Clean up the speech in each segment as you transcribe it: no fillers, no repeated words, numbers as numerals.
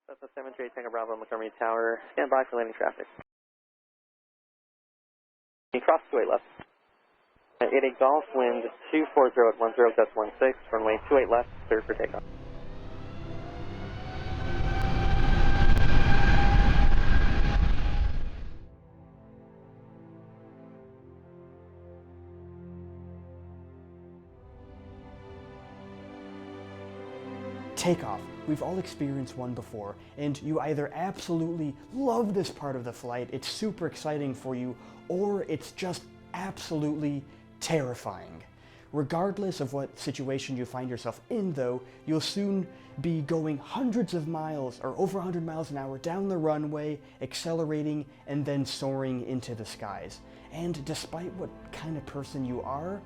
That's a 738 Tango Bravo, Montgomery Tower. Stand by for landing traffic. You cross 28 left. 88 Golf, wind 240 at 10, gust 16, runway 28 left, clear for takeoff. Takeoff. We've all experienced one before, and you either absolutely love this part of the flight, it's super exciting for you, or it's just absolutely terrifying. Regardless of what situation you find yourself in though, you'll soon be going hundreds of miles or over 100 miles an hour down the runway, accelerating and then soaring into the skies. And despite what kind of person you are,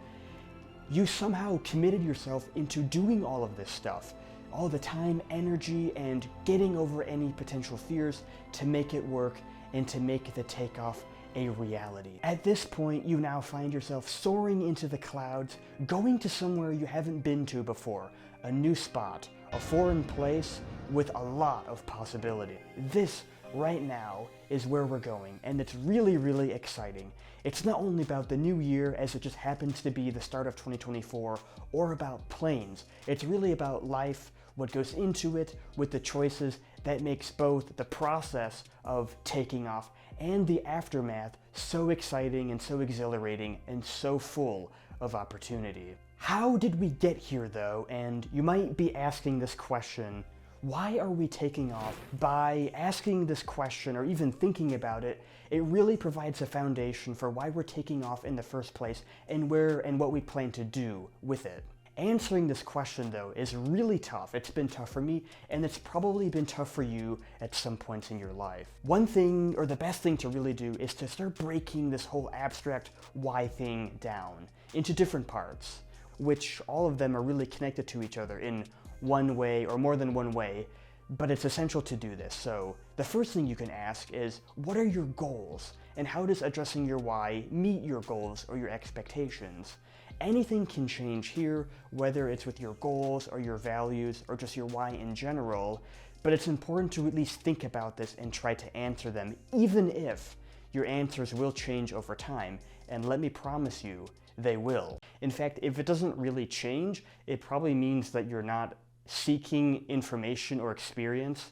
you somehow committed yourself into doing all of this stuff. All the time, energy, and getting over any potential fears to make it work and to make the takeoff a reality. At this point, you now find yourself soaring into the clouds, going to somewhere you haven't been to before, a new spot, a foreign place with a lot of possibility. This, right now, is where we're going, and it's really, really exciting. It's not only about the new year, as it just happens to be the start of 2024, or about planes. It's really about life, what goes into it, with the choices that makes both the process of taking off and the aftermath so exciting and so exhilarating and so full of opportunity. How did we get here though? And you might be asking this question, why are we taking off? By asking this question or even thinking about it, it really provides a foundation for why we're taking off in the first place and where and what we plan to do with it. Answering this question though is really tough. It's been tough for me, and it's probably been tough for you at some points in your life. One thing, or the best thing to really do, is to start breaking this whole abstract why thing down into different parts, which all of them are really connected to each other in one way or more than one way, but it's essential to do this. So the first thing you can ask is, what are your goals? And how does addressing your why meet your goals or your expectations? Anything can change here, whether it's with your goals or your values or just your why in general, but it's important to at least think about this and try to answer them, even if your answers will change over time, and let me promise you, they will. In fact, if it doesn't really change, it probably means that you're not seeking information or experience,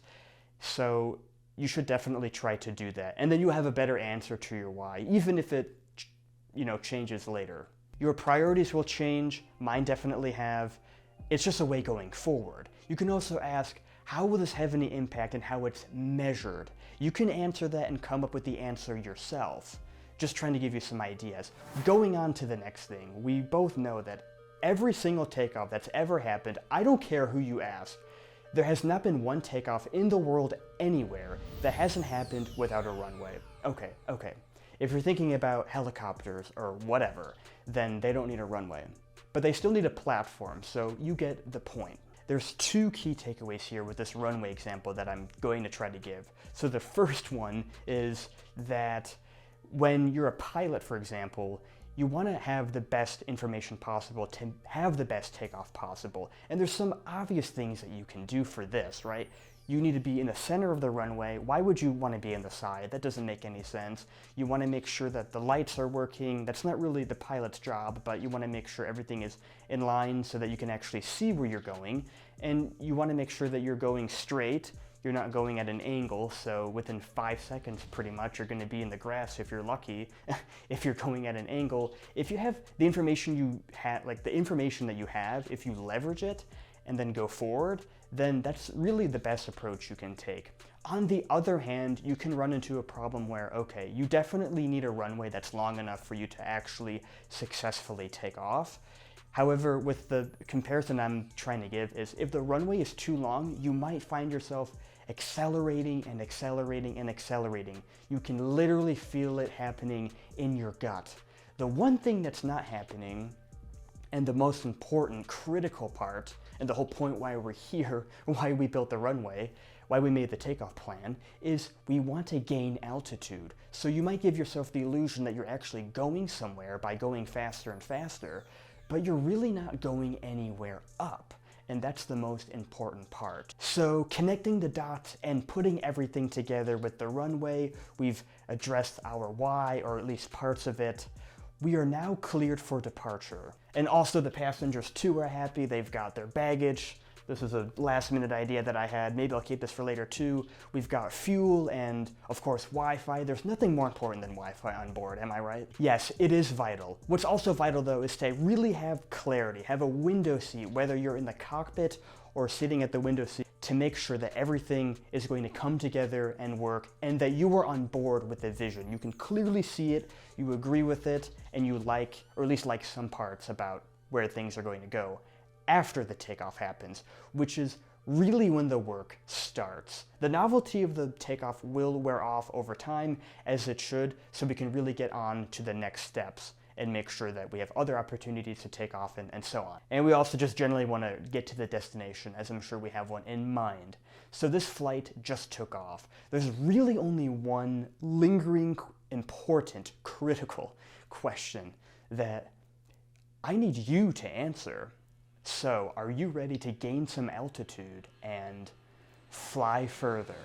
so you should definitely try to do that. And then you have a better answer to your why, even if it, changes later. Your priorities will change, mine definitely have. It's just a way going forward. You can also ask, how will this have any impact and how it's measured? You can answer that and come up with the answer yourself. Just trying to give you some ideas. Going on to the next thing, we both know that every single takeoff that's ever happened, I don't care who you ask, there has not been one takeoff in the world anywhere that hasn't happened without a runway. Okay. If you're thinking about helicopters or whatever, then they don't need a runway. But they still need a platform, so you get the point. There's two key takeaways here with this runway example that I'm going to try to give. So the first one is that when you're a pilot, for example, you want to have the best information possible to have the best takeoff possible. And there's some obvious things that you can do for this, right? You need to be in the center of the runway. Why would you want to be in the side? That doesn't make any sense. You want to make sure that the lights are working. That's not really the pilot's job, but you want to make sure everything is in line so that you can actually see where you're going. And you want to make sure that you're going straight. You're not going at an angle, so within 5 seconds pretty much you're going to be in the grass if you're lucky. If you're going at an angle, if you have the information you have, like the information that you have, if you leverage it and then go forward, then that's really the best approach you can take. On the other hand, you can run into a problem where, okay, you definitely need a runway that's long enough for you to actually successfully take off. However, with the comparison I'm trying to give is, if the runway is too long, you might find yourself accelerating and accelerating and accelerating. You can literally feel it happening in your gut. The one thing that's not happening, and the most important, critical part, and the whole point why we're here, why we built the runway, why we made the takeoff plan, is we want to gain altitude. So you might give yourself the illusion that you're actually going somewhere by going faster and faster, but you're really not going anywhere up. and that's the most important part. So connecting the dots and putting everything together with the runway, we've addressed our why, or at least parts of it. We are now cleared for departure. And also the passengers too are happy, they've got their baggage. This is a last minute idea that I had, maybe I'll keep this for later too. We've got fuel and of course Wi-Fi. There's nothing more important than Wi-Fi on board, am I right? Yes, it is vital. What's also vital though is to really have clarity, have a window seat, whether you're in the cockpit or sitting at the window seat, to make sure that everything is going to come together and work, and that you are on board with the vision. You can clearly see it, you agree with it, and you like, or at least like some parts about where things are going to go after the takeoff happens, which is really when the work starts. The novelty of the takeoff will wear off over time, as it should, so we can really get on to the next steps and make sure that we have other opportunities to take off and so on. And we also just generally want to get to the destination, as I'm sure we have one in mind. So this flight just took off. There's really only one lingering, important, critical question that I need you to answer. So, are you ready to gain some altitude and fly further?